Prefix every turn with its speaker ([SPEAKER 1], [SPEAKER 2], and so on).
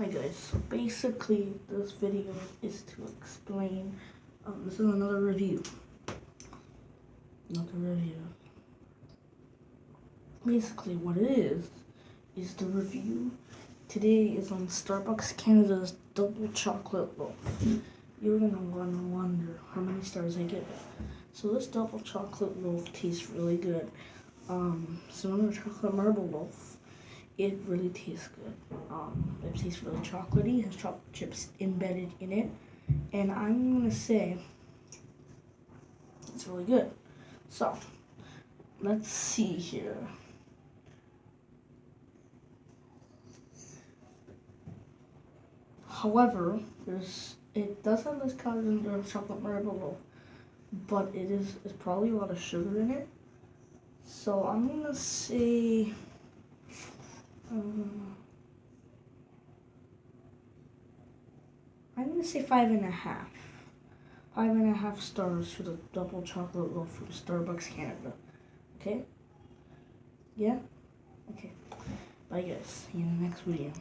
[SPEAKER 1] Hi guys, so basically this video is to explain, this is another review. Basically what it is the review. Today is on Starbucks Canada's double chocolate loaf. You're gonna wonder how many stars I give it. So this double chocolate loaf tastes really good. Similar to chocolate marble loaf, it really tastes good. It tastes really chocolatey, has chocolate chips embedded in it, and I'm gonna say it's really good. So let's see here. However, it does have less calories than chocolate marble loaf, but it's probably a lot of sugar in it. So I'm gonna say I'm gonna say 5.5. 5.5 stars for the double chocolate loaf from Starbucks Canada. Okay? Yeah? Okay. Bye guys. See you in the next video.